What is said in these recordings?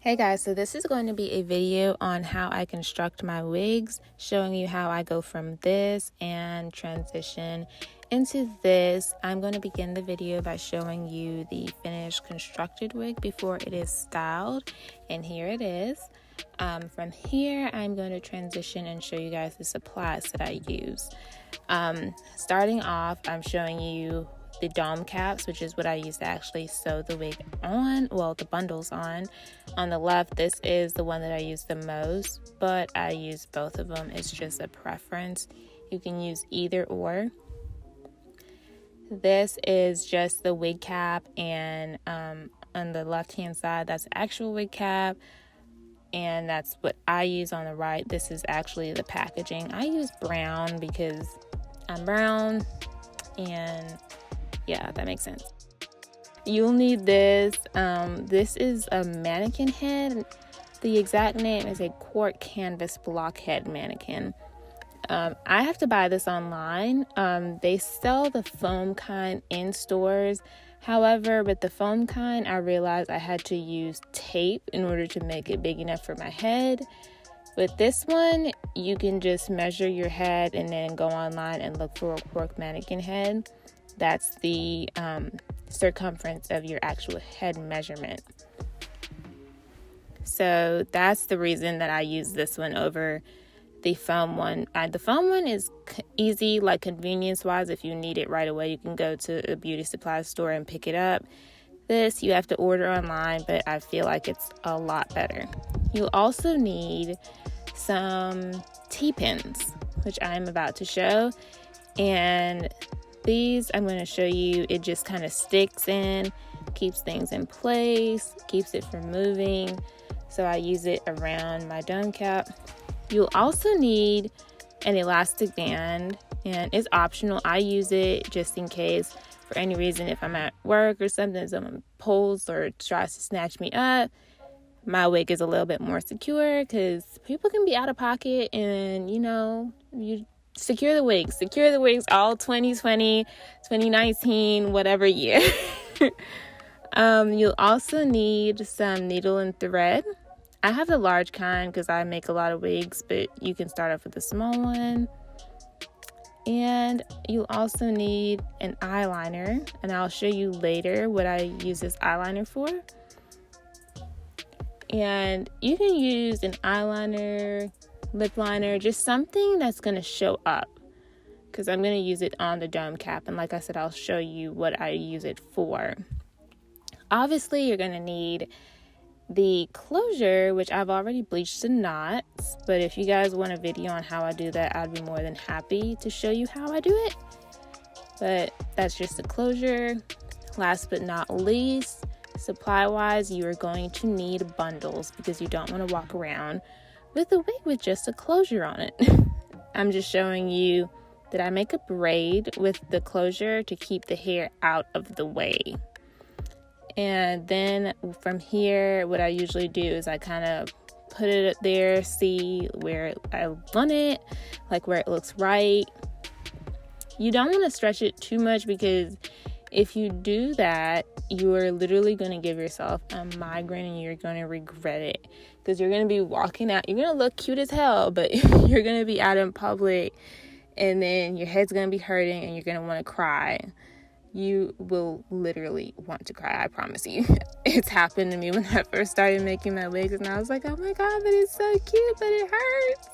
Hey guys, so this is going to be a video on how I construct my wigs, showing you how I go from this and transition into this. I'm going to begin the video by showing you the finished constructed wig before it is styled, and here it is. From here, I'm going to transition and show you guys the supplies that I use. Starting off, I'm showing you the dome caps, which is what I use to actually sew the wig on, well, the bundles on. On the left, this is the one that I use the most, but I use both of them. It's just a preference. You can use either or. This is just the wig cap, and on the left hand side, that's the actual wig cap, and that's what I use on the right. This is actually the packaging. I use brown because I'm brown, and yeah, that makes sense. You'll need this. This is a mannequin head. The exact name is a quart canvas blockhead mannequin. I have to buy this online. They sell the foam kind in stores. However, with the foam kind, I realized I had to use tape in order to make it big enough for my head. With this one, you can just measure your head and then go online and look for a quart mannequin head. That's the circumference of your actual head measurement. So that's the reason that I use this one over the foam one. The foam one is easy, like convenience wise. If you need it right away, you can go to a beauty supply store and pick it up. This you have to order online, but I feel like it's a lot better. You'll also need some T-pins, which I'm about to show, and these I'm going to show you. It just kind of sticks in, keeps things in place, keeps it from moving. So I use it around my dome cap. You'll also need an elastic band, and it's optional. I use it just in case, for any reason, if I'm at work or something, someone pulls or tries to snatch me up. My wig is a little bit more secure because people can be out of pocket, and you secure the wigs all 2020, 2019, whatever year. You'll also need some needle and thread. I have the large kind because I make a lot of wigs, but you can start off with a small one. And you'll also need an eyeliner, and I'll show you later what I use this eyeliner for. And you can use an eyeliner, lip liner, just something that's going to show up, because I'm going to use it on the dome cap, and like I said, I'll show you what I use it for. Obviously, you're going to need the closure, which I've already bleached the knots, but if you guys want a video on how I do that, I'd be more than happy to show you how I do it. But that's just the closure. Last but not least, supply wise, you are going to need bundles, because you don't want to walk around with a wig with just a closure on it. I'm just showing you that I make a braid with the closure to keep the hair out of the way. And then from here, what I usually do is I kind of put it there, see where I want it, like where it looks right. You don't want to stretch it too much, because if you do that, you are literally going to give yourself a migraine, and you're going to regret it, because you're going to be walking out. You're going to look cute as hell, but you're going to be out in public, and then your head's going to be hurting, and you're going to want to cry. You will literally want to cry, I promise you. It's happened to me when I first started making my wigs, and I was like, oh my god, but it's so cute, but it hurts.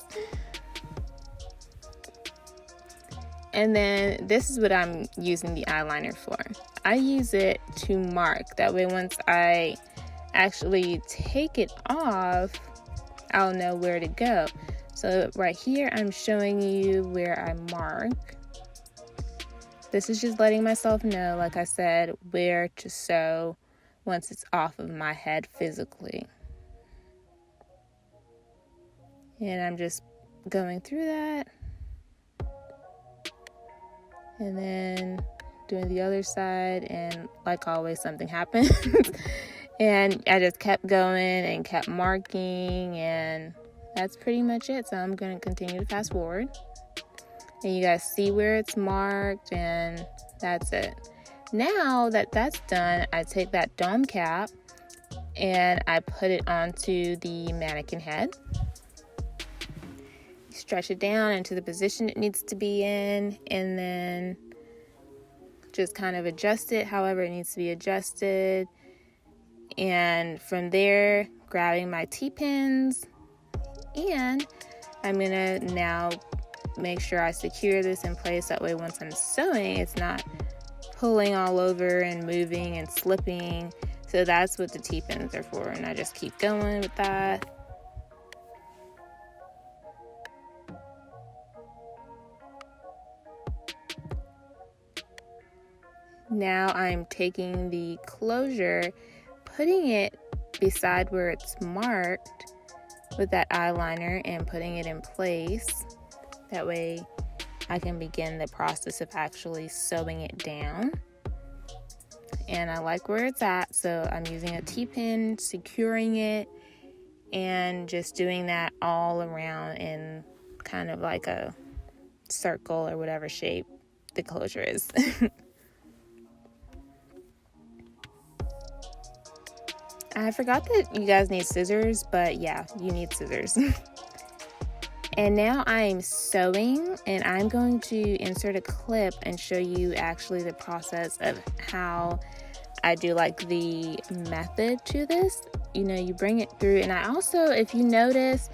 And then this is what I'm using the eyeliner for. I use it to mark. That way, once I actually take it off, I'll know where to go. So right here, I'm showing you where I mark. This is just letting myself know, like I said, where to sew once it's off of my head physically. And I'm just going through that. And then doing the other side, and like always, something happened. And I just kept going and kept marking, and that's pretty much it. So I'm going to continue to fast forward. And you guys see where it's marked, and that's it. Now that that's done, I take that dome cap and I put it onto the mannequin head. Stretch it down into the position it needs to be in, and then just kind of adjust it however it needs to be adjusted. And from there, grabbing my T-pins, and I'm gonna now make sure I secure this in place. That way once I'm sewing, it's not pulling all over and moving and slipping. So that's what the T-pins are for, and I just keep going with that. Now I'm taking the closure, putting it beside where it's marked with that eyeliner and putting it in place. That way I can begin the process of actually sewing it down. And I like where it's at, so I'm using a T-pin, securing it, and just doing that all around in kind of like a circle or whatever shape the closure is. I forgot that you guys need scissors, but yeah, you need scissors. And now I'm sewing, and I'm going to insert a clip and show you actually the process of how I do like the method to this. You know, you bring it through, and I also, if you notice,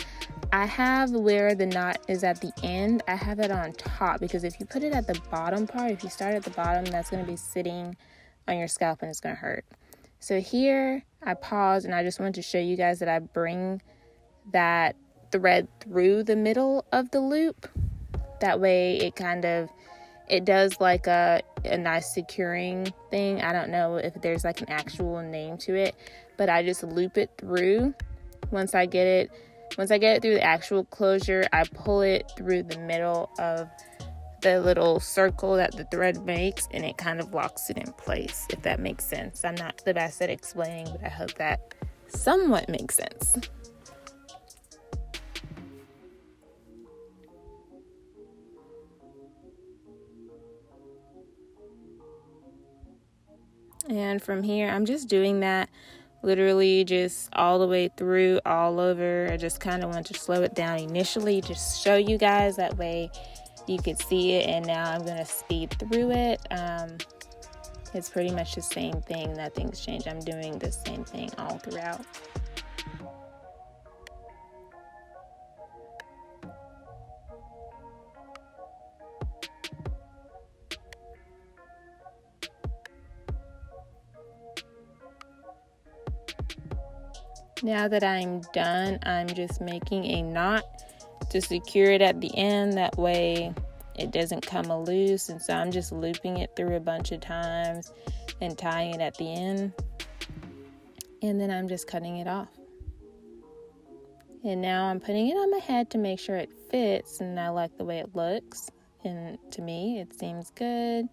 I have where the knot is at the end, I have it on top, because if you put it at the bottom part, if you start at the bottom, that's going to be sitting on your scalp and it's going to hurt. So here I pause, and I just wanted to show you guys that I bring that thread through the middle of the loop. That way it does like a nice securing thing. I don't know if there's like an actual name to it, but I just loop it through. Once I get it through the actual closure, I pull it through the middle of the little circle that the thread makes, and it kind of locks it in place, if that makes sense. I'm not the best at explaining, but I hope that somewhat makes sense. And from here, I'm just doing that literally just all the way through, all over. I just kind of want to slow it down initially, just show you guys, that way you could see it. And now I'm going to speed through it. It's pretty much the same thing, nothing's changed. I'm doing the same thing all throughout. Now that I'm done, I'm just making a knot to secure it at the end. That way it doesn't come loose. And so I'm just looping it through a bunch of times and tying it at the end. And then I'm just cutting it off. And now I'm putting it on my head to make sure it fits. And I like the way it looks. And to me, it seems good.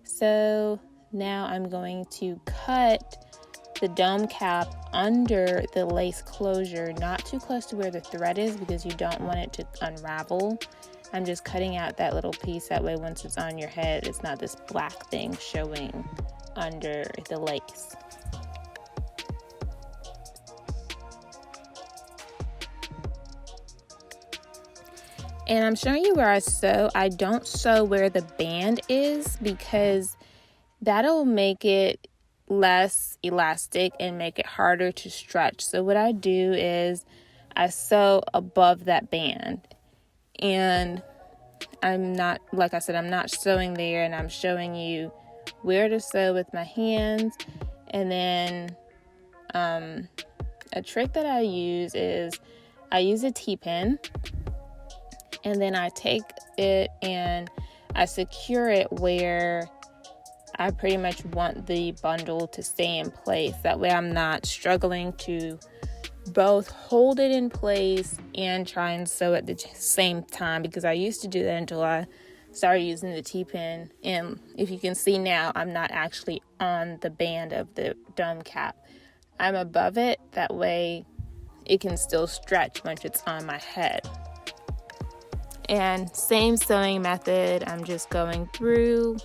So now I'm going to cut the dome cap under the lace closure, not too close to where the thread is, because you don't want it to unravel. I'm just cutting out that little piece, that way once it's on your head, it's not this black thing showing under the lace. And I'm showing you where I sew. I don't sew where the band is, because that'll make it less elastic and make it harder to stretch. So what I do is I sew above that band, and I'm not, like I said, I'm not sewing there, and I'm showing you where to sew with my hands. And then a trick that I use is I use a T-pin, and then I take it and I secure it where I pretty much want the bundle to stay in place. That way I'm not struggling to both hold it in place and try and sew at the same time, because I used to do that until I started using the T-pin. And if you can see now, I'm not actually on the band of the dome cap. I'm above it. That way it can still stretch once it's on my head. And same sewing method. I'm just going through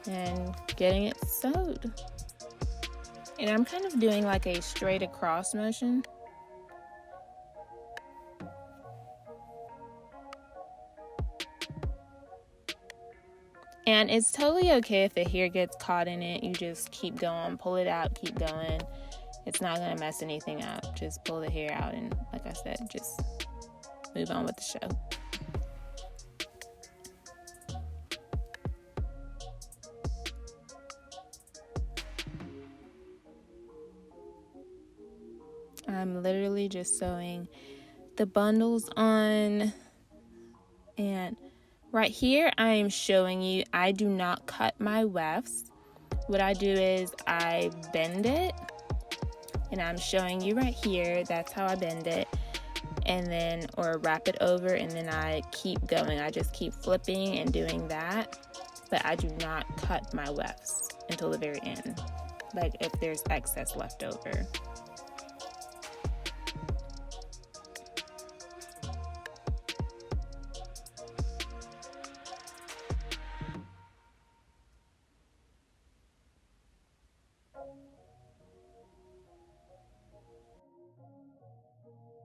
and getting it sewed. And I'm kind of doing like a straight across motion. And it's totally okay if the hair gets caught in it. You just keep going, pull it out, keep going. It's not going to mess anything up. Just pull the hair out and, like I said, just move on with the show. I'm literally just sewing the bundles on, and right here I am showing you I do not cut my wefts. What I do is I bend it, and I'm showing you right here, that's how I bend it, and then or wrap it over, and then I keep going. I just keep flipping and doing that, but I do not cut my wefts until the very end, like if there's excess left over.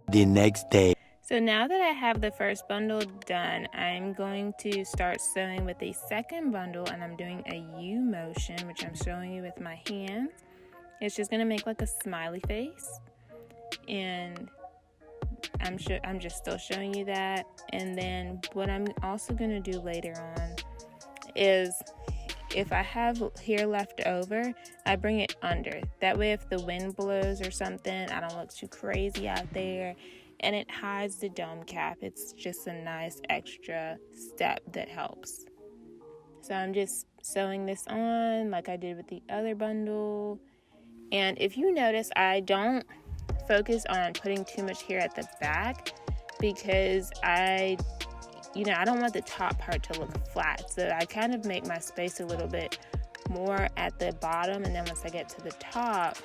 The next day. So now that I have the first bundle done, I'm going to start sewing with the second bundle, and I'm doing a U motion, which I'm showing you with my hands. It's just going to make like a smiley face, and I'm just still showing you that. And then what I'm also going to do later on is, if I have hair left over, I bring it under. That way if the wind blows or something, I don't look too crazy out there, and it hides the dome cap. It's just a nice extra step that helps. So I'm just sewing this on like I did with the other bundle. And if you notice, I don't focus on putting too much hair at the back, because I don't want the top part to look flat. So I kind of make my space a little bit more at the bottom, and then once I get to the top,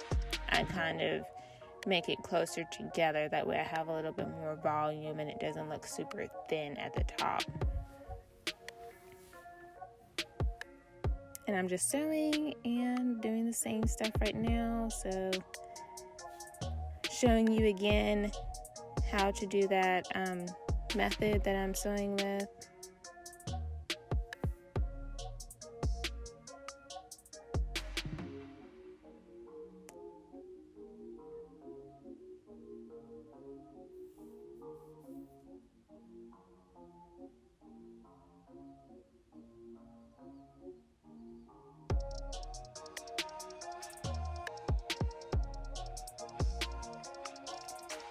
I kind of make it closer together. That way I have a little bit more volume and it doesn't look super thin at the top. And I'm just sewing and doing the same stuff right now. So showing you again how to do that method that I'm sewing with.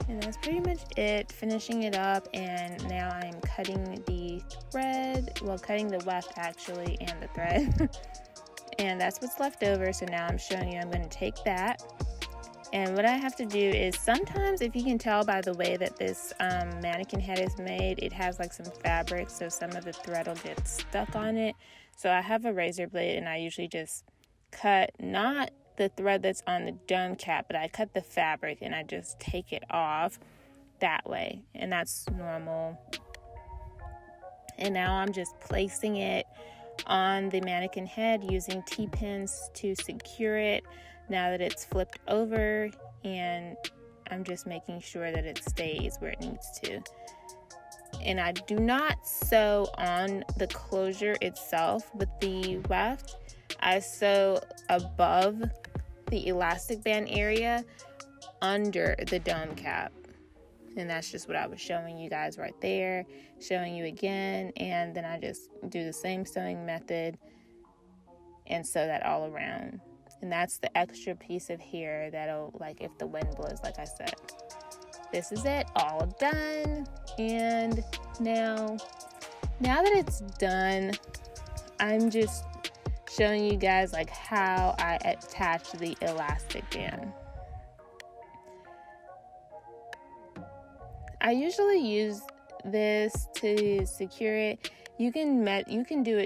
And that's pretty much it, finishing it up. And now I'm cutting the thread, cutting the weft actually, and the thread. And that's what's left over. So now I'm showing you, I'm going to take that, and what I have to do is, sometimes, if you can tell by the way that this mannequin head is made, it has like some fabric, so some of the thread will get stuck on it. So I have a razor blade, and I usually just cut not the thread that's on the dome cap, but I cut the fabric and I just take it off that way, and that's normal. And now I'm just placing it on the mannequin head using T-pins to secure it now that it's flipped over, and I'm just making sure that it stays where it needs to. And I do not sew on the closure itself with the weft. I sew above the elastic band area under the dome cap. And that's just what I was showing you guys right there, showing you again. And then I just do the same sewing method and sew that all around. And that's the extra piece of hair that'll, like, if the wind blows, like I said. This is it, all done. And now that it's done, I'm just showing you guys like how I attach the elastic band. I usually use this to secure it. You can do it you can do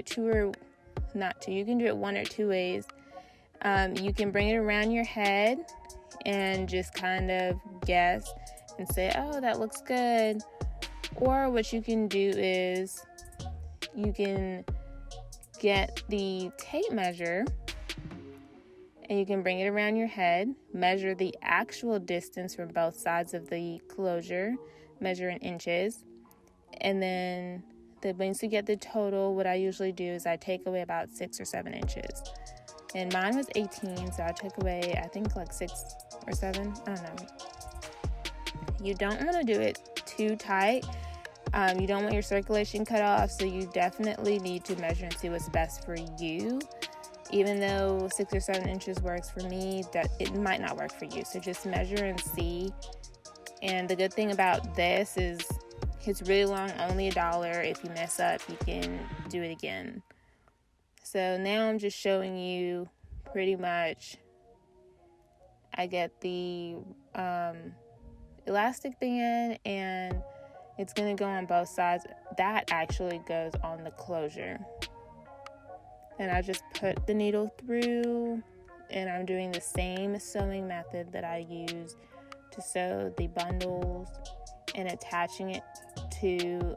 it one or two ways. You can bring it around your head and just kind of guess and say, oh, that looks good. Or what you can do is you can get the tape measure and you can bring it around your head, measure the actual distance from both sides of the closure, measure in inches, and then once you get the total, what I usually do is I take away about 6 or 7 inches. And mine was 18, so I took away, I think, like 6 or 7. I don't know. You don't want to do it too tight. You don't want your circulation cut off, so you definitely need to measure and see what's best for you. Even though 6 or 7 inches works for me, that it might not work for you. So just measure and see. And the good thing about this is it's really long, only $1. If you mess up, you can do it again. So now I'm just showing you pretty much. I get the elastic band, and it's going to go on both sides. That actually goes on the closure. And I just put the needle through, and I'm doing the same sewing method that I use to sew the bundles, and attaching it to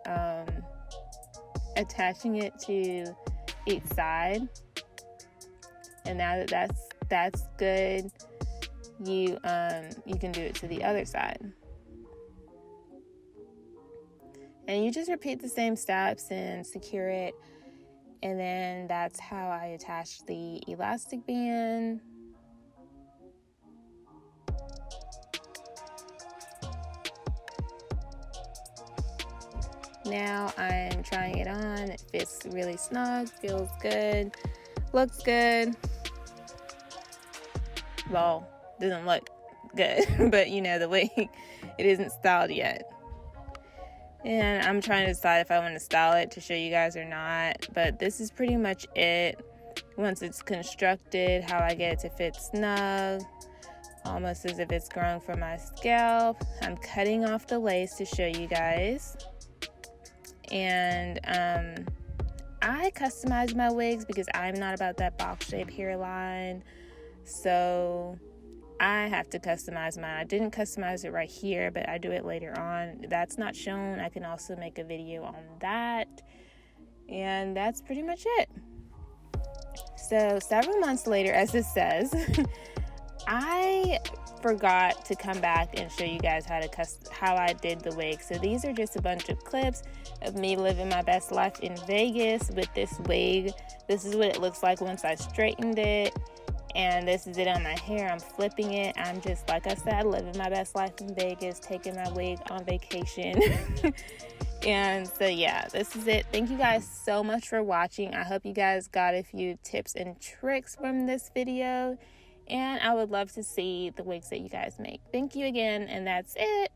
each side. And now that that's good, you can do it to the other side. And you just repeat the same steps and secure it. And then that's how I attach the elastic band. Now I'm trying it on. It fits really snug, feels good, looks good. Well, doesn't look good, but you know, the wig, it isn't styled yet. And I'm trying to decide if I want to style it to show you guys or not. But this is pretty much it. Once it's constructed, how I get it to fit snug, almost as if it's growing from my scalp. I'm cutting off the lace to show you guys. And I customize my wigs because I'm not about that box shape hairline. So I have to customize mine. I didn't customize it right here, but I do it later on. That's not shown. I can also make a video on that. And that's pretty much it. So several months later, as it says, I forgot to come back and show you guys how I did the wig. So these are just a bunch of clips of me living my best life in Vegas with this wig. This is what it looks like once I straightened it. And this is it on my hair. I'm flipping it. I'm just, like I said, living my best life in Vegas, taking my wig on vacation. And so, yeah, this is it. Thank you guys so much for watching. I hope you guys got a few tips and tricks from this video. And I would love to see the wigs that you guys make. Thank you again, and that's it.